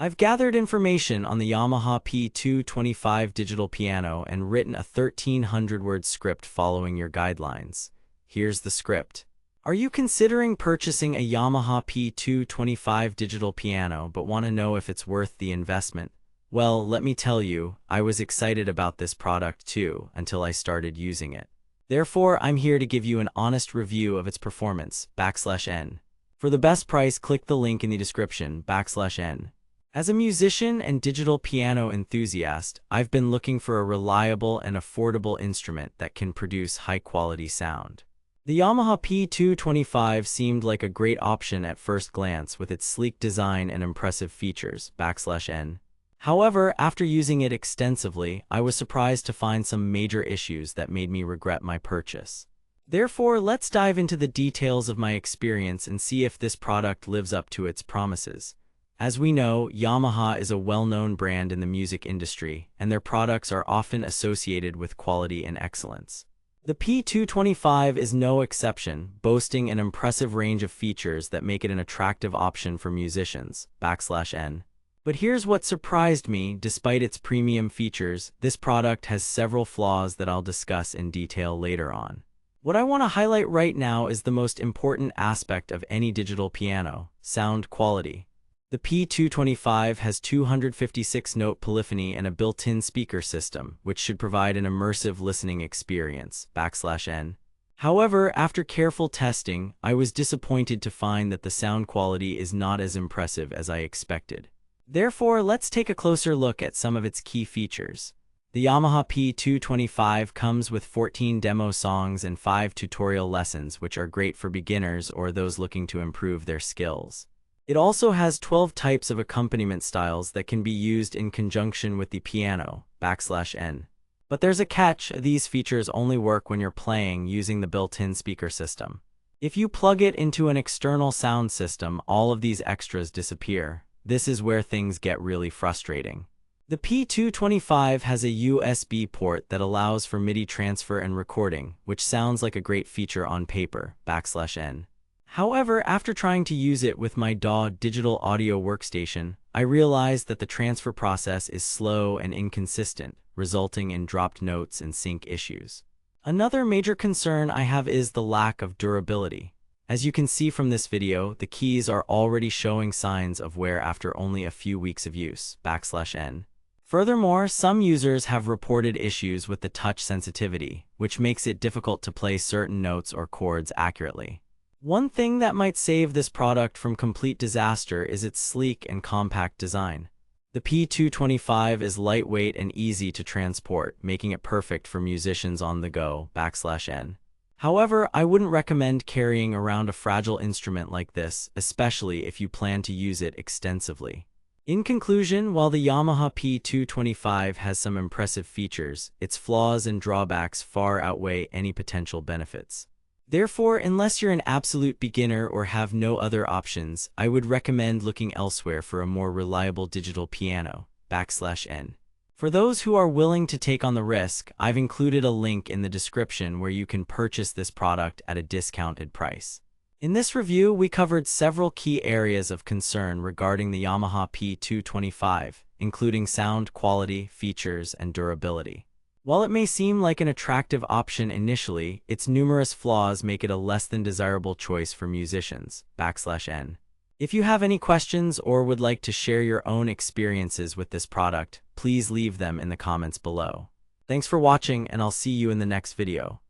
I've gathered information on the Yamaha P-225 digital piano and written a 1,300-word script following your guidelines. Here's the script. Are you considering purchasing a Yamaha P-225 digital piano but want to know if it's worth the investment? Well, let me tell you, I was excited about this product too until I started using it. Therefore, I'm here to give you an honest review of its performance, /N. For the best price, click the link in the description, /N. As a musician and digital piano enthusiast, I've been looking for a reliable and affordable instrument that can produce high-quality sound. The Yamaha P-225 seemed like a great option at first glance with its sleek design and impressive features, /N. However, after using it extensively, I was surprised to find some major issues that made me regret my purchase. Therefore, let's dive into the details of my experience and see if this product lives up to its promises. As we know, Yamaha is a well-known brand in the music industry, and their products are often associated with quality and excellence. The P-225 is no exception, boasting an impressive range of features that make it an attractive option for musicians, /N. But here's what surprised me: despite its premium features, this product has several flaws that I'll discuss in detail later on. What I want to highlight right now is the most important aspect of any digital piano: sound quality. The P-225 has 256-note polyphony and a built-in speaker system, which should provide an immersive listening experience, /N. However, after careful testing, I was disappointed to find that the sound quality is not as impressive as I expected. Therefore, let's take a closer look at some of its key features. The Yamaha P-225 comes with 14 demo songs and 5 tutorial lessons, which are great for beginners or those looking to improve their skills. It also has 12 types of accompaniment styles that can be used in conjunction with the piano, /N. But there's a catch: these features only work when you're playing using the built-in speaker system. If you plug it into an external sound system, all of these extras disappear. This is where things get really frustrating. The P-225 has a USB port that allows for MIDI transfer and recording, which sounds like a great feature on paper, /N. However, after trying to use it with my DAW digital audio workstation, I realized that the transfer process is slow and inconsistent, resulting in dropped notes and sync issues. Another major concern I have is the lack of durability. As you can see from this video, the keys are already showing signs of wear after only a few weeks of use, /N. Furthermore, some users have reported issues with the touch sensitivity, which makes it difficult to play certain notes or chords accurately. One thing that might save this product from complete disaster is its sleek and compact design. The P-225 is lightweight and easy to transport, making it perfect for musicians on the go, /N. However, I wouldn't recommend carrying around a fragile instrument like this, especially if you plan to use it extensively. In conclusion, while the Yamaha P-225 has some impressive features, its flaws and drawbacks far outweigh any potential benefits. Therefore, unless you're an absolute beginner or have no other options, I would recommend looking elsewhere for a more reliable digital piano, /N. For those who are willing to take on the risk, I've included a link in the description where you can purchase this product at a discounted price. In this review, we covered several key areas of concern regarding the Yamaha P-225, including sound quality, features, and durability. While it may seem like an attractive option initially, its numerous flaws make it a less than desirable choice for musicians, /N. If you have any questions or would like to share your own experiences with this product, please leave them in the comments below. Thanks for watching, and I'll see you in the next video.